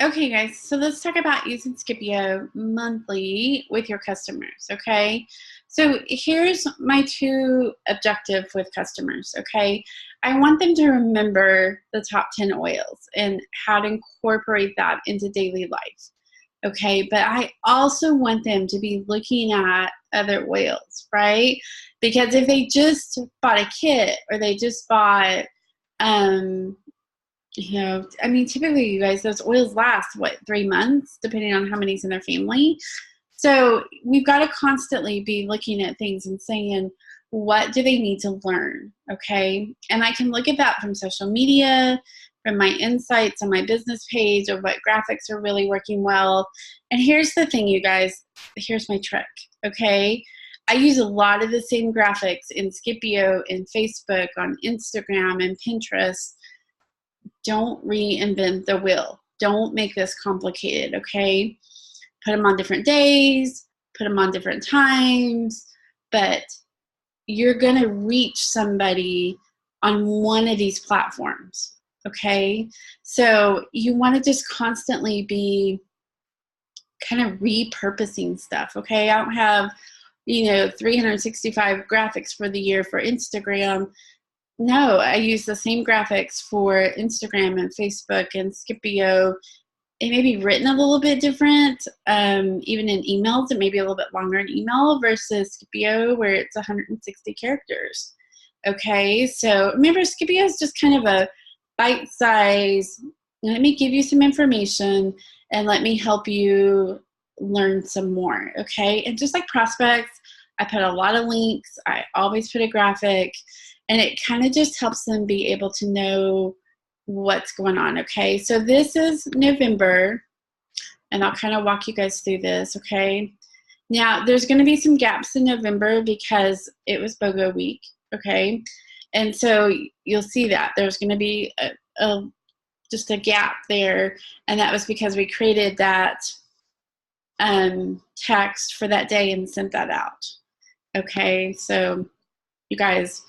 Okay, guys, so let's talk about using Skipio monthly with your customers, okay? So here's my two objective with customers, okay? I want them to remember the top 10 oils and how to incorporate that into daily life, okay? But I also want them to be looking at other oils, right? Because if they just bought a kit or they just bought, um, I mean, typically, you guys, those oils last, what, 3 months, depending on how many's in their family. So we've got to constantly be looking at things and saying, what do they need to learn? Okay. And I can look at that from social media, from my insights on my business page, or what graphics are really working well. And here's the thing, you guys, here's my trick. Okay. I use a lot of the same graphics in Skipio, in Facebook, on Instagram, and Pinterest. Don't reinvent the wheel. Don't make this complicated, okay? Put them on different days, put them on different times, but you're going to reach somebody on one of these platforms, okay? So you want to just constantly be kind of repurposing stuff, okay? I don't have, 365 graphics for the year for Instagram. No, I use the same graphics for Instagram and Facebook and Skipio. It may be written a little bit different, even in emails. It may be a little bit longer in email versus Skipio, where it's 160 characters. Okay, so remember, Skipio is just kind of a bite size. Let me give you some information and let me help you learn some more. Okay, and just like prospects, I put a lot of links. I always put a graphic. And it kind of just helps them be able to know what's going on, okay? So this is November, and I'll kind of walk you guys through this, okay? Now, there's going to be some gaps in November because it was BOGO week, okay? And so you'll see that. There's going to be just a gap there, and that was because we created that text for that day and sent that out, okay? So you guys,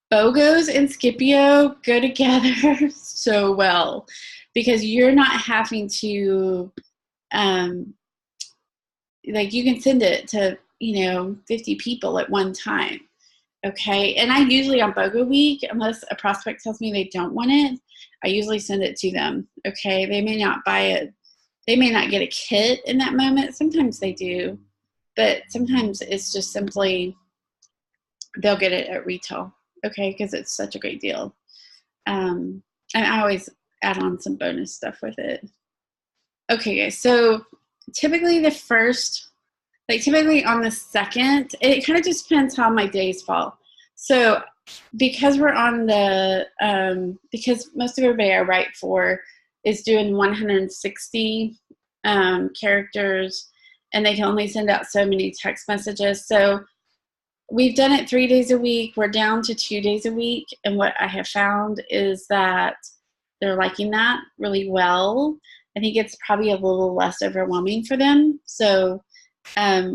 BOGOs and Skipio go together so well because you're not having to, you can send it to, 50 people at one time, okay? And I usually on BOGO week, unless a prospect tells me they don't want it, I usually send it to them, okay? They may not buy it. They may not get a kit in that moment. Sometimes they do, but sometimes it's just simply they'll get it at retail. Okay, because it's such a great deal. And I always add on some bonus stuff with it. Okay, guys, so typically the first, typically on the second, it kind of just depends how my days fall. So because we're on the, because most of everybody I write for is doing 160 characters, and they can only send out so many text messages. So we've done it 3 days a week. We're down to 2 days a week. And what I have found is that they're liking that really well. I think it's probably a little less overwhelming for them. So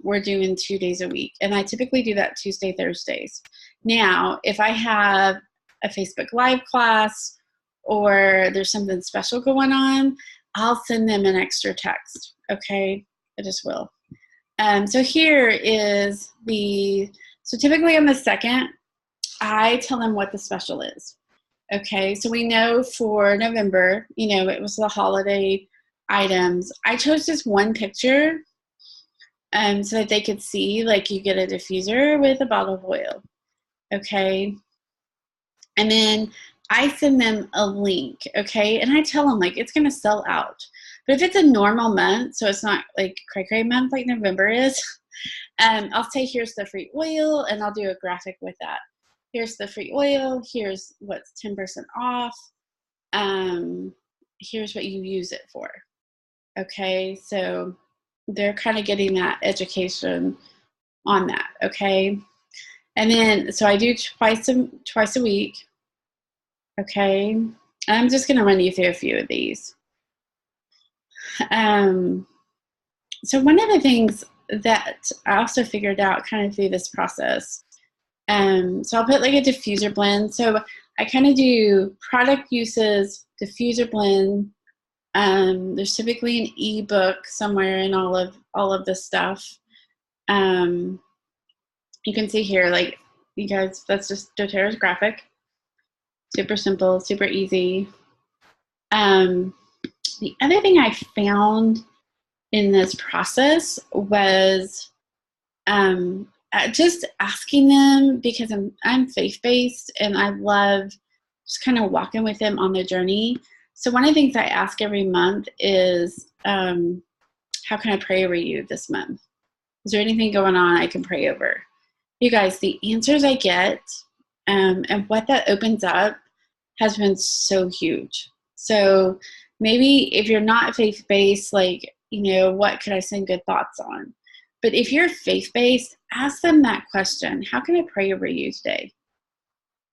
we're doing 2 days a week. And I typically do that Tuesday, Thursdays. Now, if I have a Facebook Live class or there's something special going on, I'll send them an extra text. Okay, I just will. So here is so typically on the second, I tell them what the special is. Okay, so we know for November, it was the holiday items. I chose just one picture so that they could see, you get a diffuser with a bottle of oil. Okay, and then I send them a link, okay, and I tell them, it's going to sell out. But if it's a normal month, so it's not cray-cray month like November is, I'll say, here's the free oil, and I'll do a graphic with that. Here's the free oil. Here's what's 10% off. Here's what you use it for. Okay, so they're kind of getting that education on that, okay? And then, so I do twice a week, okay? I'm just going to run you through a few of these. So one of the things that I also figured out kind of through this process, so I'll put a diffuser blend. So I kind of do product uses, diffuser blend, There's typically an ebook somewhere in all of this stuff. You can see here, like, you guys, that's just doTERRA's graphic. Super simple, super easy. The other thing I found in this process was just asking them, because I'm faith-based and I love just kind of walking with them on the journey. So one of the things I ask every month is, how can I pray over you this month? Is there anything going on I can pray over? You guys, the answers I get and what that opens up has been so huge. So maybe if you're not faith-based, like, what could I send good thoughts on? But if you're faith-based, ask them that question. How can I pray over you today?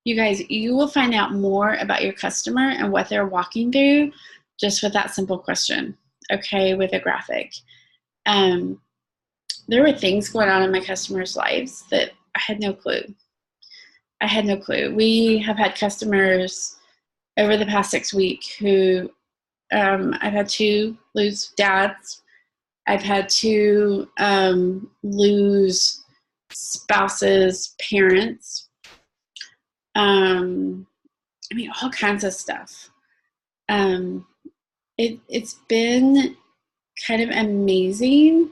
You guys, you will find out more about your customer and what they're walking through just with that simple question, okay, with a graphic. There were things going on in my customers' lives that I had no clue. We have had customers over the past 6 weeks who, I've had 2 lose dads. I've had 2 lose spouses, parents. All kinds of stuff. It's been kind of amazing.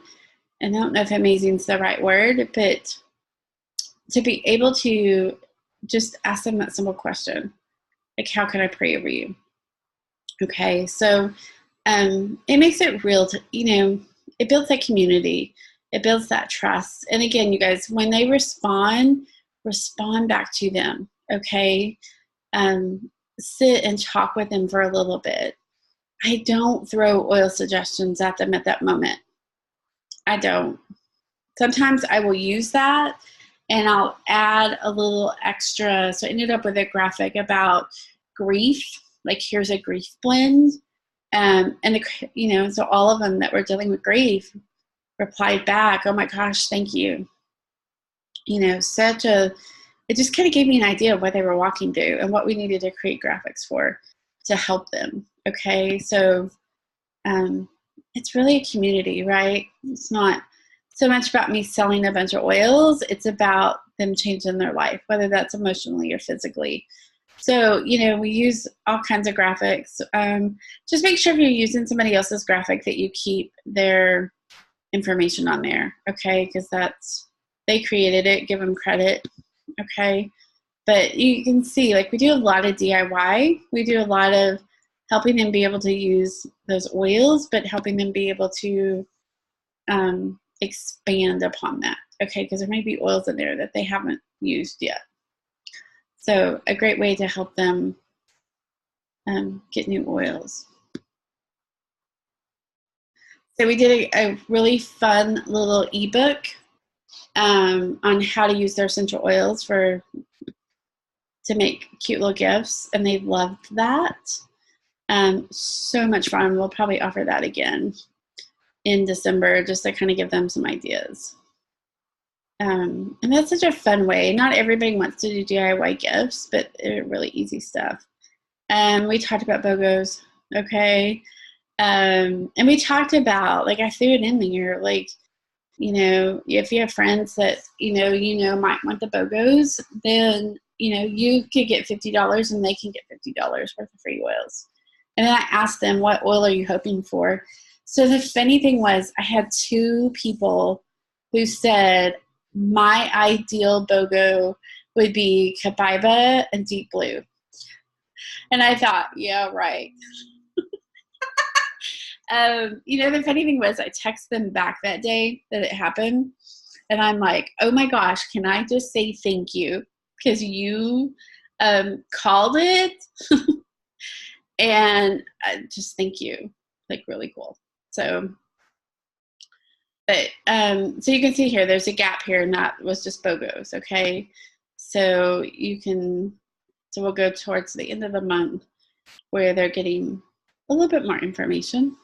And I don't know if amazing is the right word, but to be able to just ask them that simple question, like, how can I pray over you? Okay, so it makes it real to, it builds that community. It builds that trust. And again, you guys, when they respond back to them, okay? Sit and talk with them for a little bit. I don't throw oil suggestions at them at that moment. I don't. Sometimes I will use that and I'll add a little extra. So I ended up with a graphic about grief. Like, here's a grief blend. So all of them that were dealing with grief replied back, oh my gosh, thank you. It just kind of gave me an idea of what they were walking through and what we needed to create graphics for to help them. Okay, so it's really a community, right? It's not so much about me selling a bunch of oils. It's about them changing their life, whether that's emotionally or physically. So, we use all kinds of graphics. Just make sure if you're using somebody else's graphic that you keep their information on there, okay? Because they created it, give them credit, okay? But you can see, like, we do a lot of DIY. We do a lot of helping them be able to use those oils, but helping them be able to expand upon that, okay? Because there might be oils in there that they haven't used yet. So a great way to help them get new oils. So we did a really fun little ebook on how to use their essential oils to make cute little gifts, and they loved that. So much fun. We'll probably offer that again in December just to kind of give them some ideas. And that's such a fun way. Not everybody wants to do DIY gifts, but they're really easy stuff. We talked about BOGOs, okay? And we talked about, like, I threw it in there, like, if you have friends that, might want the BOGOs, then, you could get $50 and they can get $50 worth of free oils. And then I asked them, what oil are you hoping for? So the funny thing was, I had 2 people who said, my ideal BOGO would be Copaiba and Deep Blue. And I thought, yeah, right. The funny thing was, I texted them back that day that it happened. And I'm like, oh my gosh, can I just say thank you? Because you called it. And just thank you. Like, really cool. So, but, so you can see here, there's a gap here, and that was just BOGOs, okay? So we'll go towards the end of the month where they're getting a little bit more information.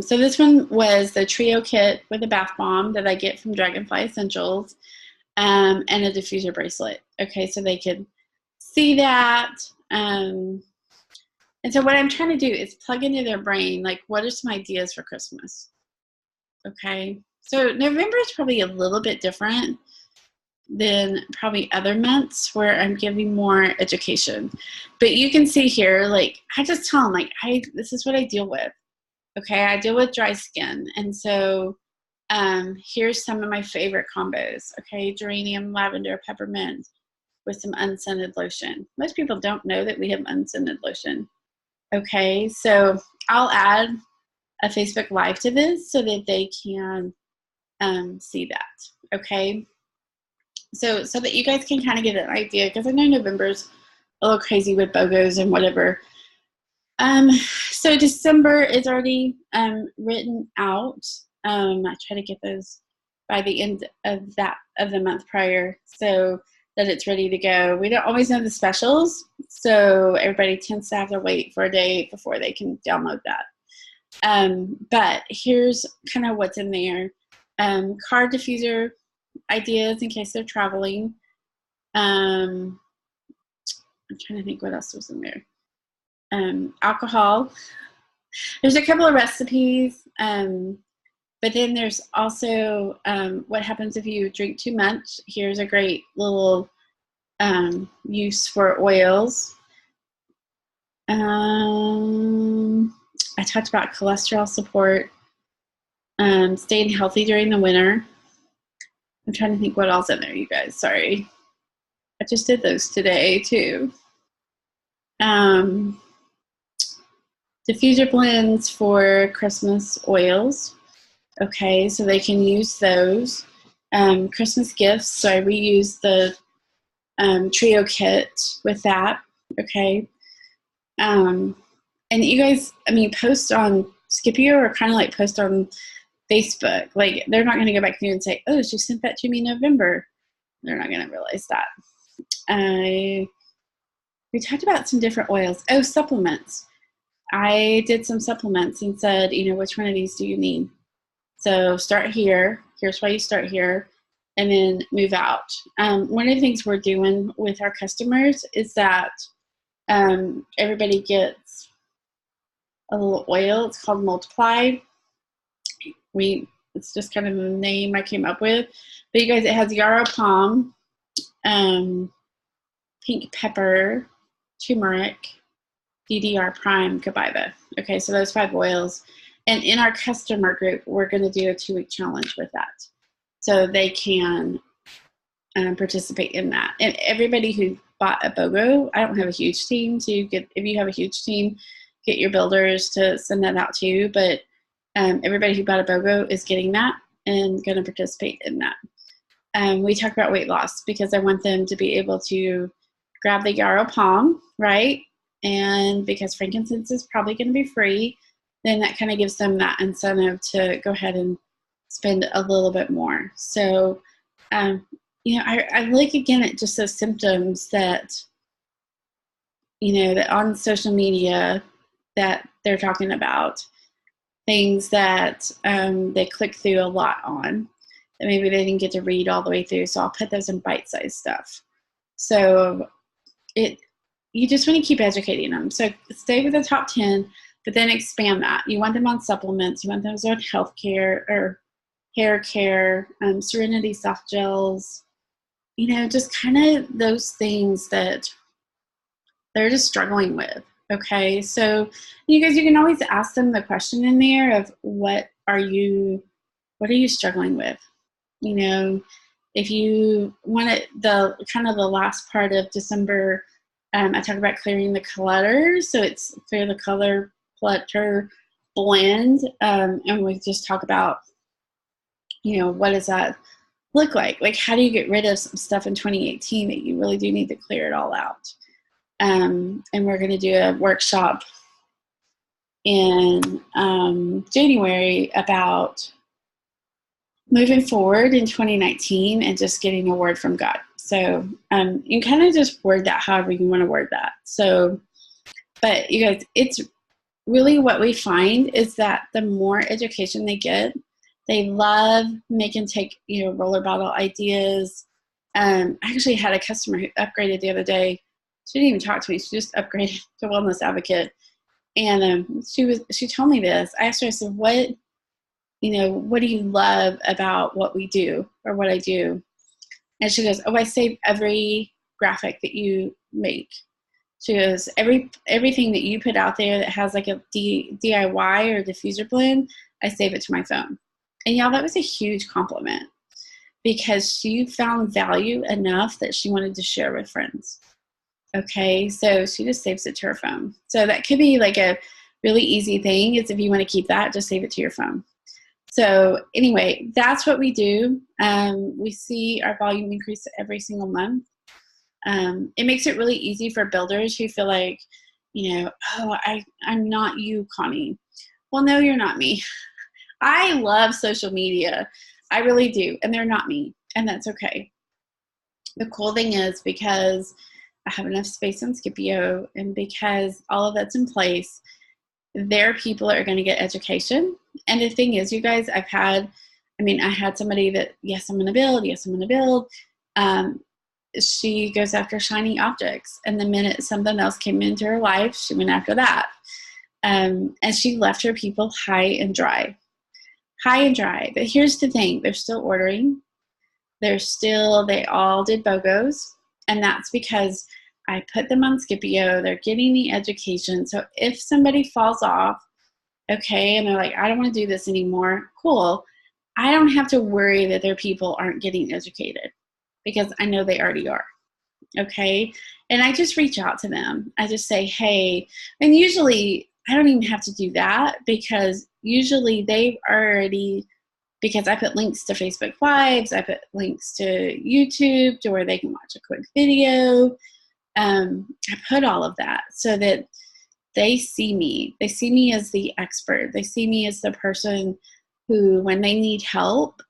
So this one was the trio kit with a bath bomb that I get from Dragonfly Essentials, and a diffuser bracelet. Okay, so they could see that. And so what I'm trying to do is plug into their brain, like, what are some ideas for Christmas? Okay. So November is probably a little bit different than probably other months where I'm giving more education. But you can see here, like, I just tell them, like, this is what I deal with. Okay. I deal with dry skin. And so here's some of my favorite combos. Okay. Geranium, lavender, peppermint with some unscented lotion. Most people don't know that we have unscented lotion. Okay. So I'll add a Facebook Live to this so that they can see that. Okay. So that you guys can kind of get an idea, because I know November's a little crazy with BOGOs and whatever. So December is already written out. I try to get those by the end of the month prior, so that it's ready to go. We don't always know the specials, so everybody tends to have to wait for a day before they can download that. But here's kind of what's in there. Card diffuser ideas in case they're traveling. I'm trying to think what else was in there. Alcohol. There's a couple of recipes, but then there's also what happens if you drink too much. Here's a great little use for oils. I talked about cholesterol support, staying healthy during the winter. I'm trying to think what else in there, you guys. Sorry. I just did those today, too. Diffuser blends for Christmas oils. Okay, so they can use those. Christmas gifts, so I reuse the trio kit with that. Okay. And you guys, I mean, post on Skipio or kind of like post on Facebook. Like, they're not going to go back to you and say, oh, she sent that to me in November. They're not going to realize that. We talked about some different oils. Oh, supplements. I did some supplements and said, which one of these do you need? So start here. Here's why you start here. And then move out. One of the things we're doing with our customers is that everybody gets a little oil. It's called Multiply. It's just kind of the name I came up with. But you guys, it has yarrow palm, pink pepper, turmeric, DDR prime, copaiba. Okay, so those 5 oils. And in our customer group, we're going to do a 2-week challenge with that. So they can participate in that. And everybody who bought a BOGO, I don't have a huge team to get. If you have a huge team, get your builders to send that out to you. But everybody who bought a BOGO is getting that and going to participate in that. We talk about weight loss because I want them to be able to grab the yarrow palm, right? And because frankincense is probably going to be free, then that kind of gives them that incentive to go ahead and spend a little bit more. So, I look again at just those symptoms that, that on social media that they're talking about, things that they click through a lot on that maybe they didn't get to read all the way through. So I'll put those in bite-sized stuff. So you just want to keep educating them. So stay with the top 10, but then expand that. You want them on supplements. You want them on health care or hair care, Serenity soft gels, just kind of those things that they're just struggling with. Okay, so you guys, you can always ask them the question in there of what are you struggling with? If you want it, the kind of the last part of December, I talk about clearing the clutter. So it's clear the color clutter blend, and we just talk about, what does that look like? Like, how do you get rid of some stuff in 2018 that you really do need to clear it all out? And we're going to do a workshop in January about moving forward in 2019 and just getting a word from God. So you kind of just word that however you want to word that. So, but you guys, it's really what we find is that the more education they get, they love take, roller bottle ideas. I actually had a customer who upgraded the other day. She didn't even talk to me. She just upgraded to Wellness Advocate. And she told me this. I asked her, I said, what do you love about what we do or what I do? And she goes, oh, I save every graphic that you make. She goes, everything that you put out there that has like a DIY or diffuser blend, I save it to my phone. And y'all, that was a huge compliment because she found value enough that she wanted to share with friends. Okay, so she just saves it to her phone. So that could be like a really easy thing is if you want to keep that, just save it to your phone. So anyway, that's what we do. We see our volume increase every single month. It makes it really easy for builders who feel like, oh, I'm not you, Connie. Well, no, you're not me. I love social media. I really do. And they're not me. And that's okay. The cool thing is because I have enough space on Skipio and because all of that's in place, their people are going to get education. And the thing is, you guys, I had somebody that, yes, I'm going to build. Yes, I'm going to build. She goes after shiny objects. And the minute something else came into her life, she went after that. And she left her people high and dry. But here's the thing. They're still ordering. They all did BOGOs. And that's because I put them on Skipio. They're getting the education. So if somebody falls off, okay, and they're like, I don't want to do this anymore, cool. I don't have to worry that their people aren't getting educated because I know they already are, okay? And I just reach out to them. I just say, hey, and usually I don't even have to do that because usually they've already, because I put links to Facebook Lives, I put links to YouTube to where they can watch a quick video. I put all of that so that they see me. They see me as the expert. They see me as the person who, when they need help,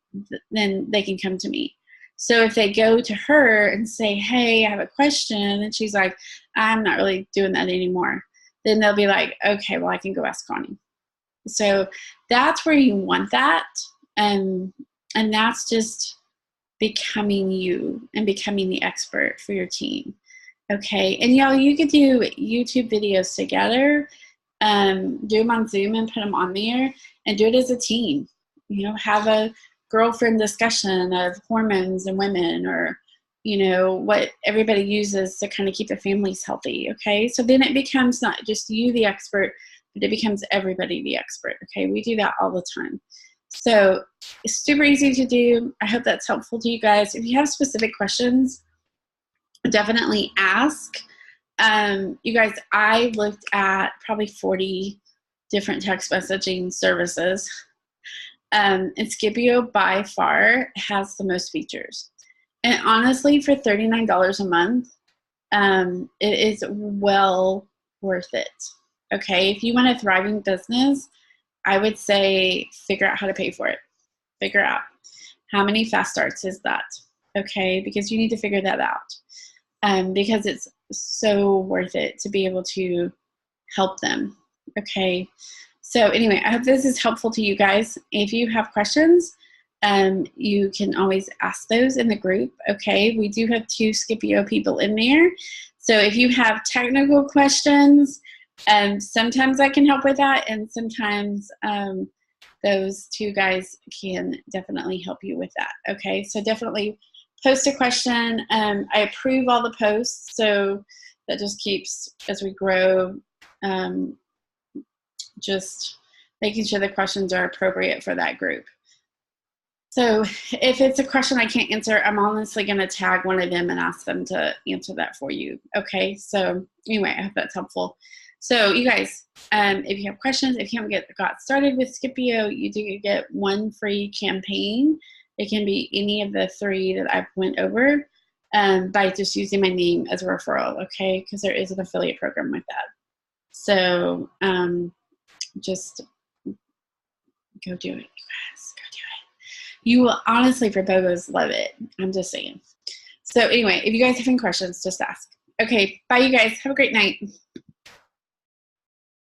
then they can come to me. So if they go to her and say, hey, I have a question, and she's like, I'm not really doing that anymore, then they'll be like, okay, well, I can go ask Connie. So that's where you want that. And that's just becoming you and becoming the expert for your team. Okay, and y'all, you could do YouTube videos together, do them on Zoom and put them on there and do it as a team. Have a girlfriend discussion of hormones and women or, what everybody uses to kind of keep their families healthy, okay? So then it becomes not just you the expert, but it becomes everybody the expert, okay? We do that all the time. So it's super easy to do. I hope that's helpful to you guys. If you have specific questions, definitely ask. You guys, I looked at probably 40 different text messaging services. And Skipio by far has the most features. And honestly, for $39 a month, it is well worth it. Okay, if you want a thriving business, I would say figure out how to pay for it. Figure out how many fast starts is that. Okay, because you need to figure that out. Because it's so worth it to be able to help them. Okay, so anyway, I hope this is helpful to you guys. If you have questions, you can always ask those in the group. Okay, we do have 2 Skipio people in there. So if you have technical questions, sometimes I can help with that, and sometimes those 2 guys can definitely help you with that. Okay, so definitely post a question. I approve all the posts, so that just keeps, as we grow, just making sure the questions are appropriate for that group. So if it's a question I can't answer, I'm honestly going to tag one of them and ask them to answer that for you. Okay, so anyway, I hope that's helpful. So you guys, if you have questions, if you haven't got started with Skipio, you do get 1 free campaign. It can be any of the 3 that I've went over by just using my name as a referral, okay? Because there is an affiliate program with that. So just go do it, you guys. Go do it. You will honestly, for BOGOs, love it. I'm just saying. So anyway, if you guys have any questions, just ask. Okay, bye, you guys. Have a great night.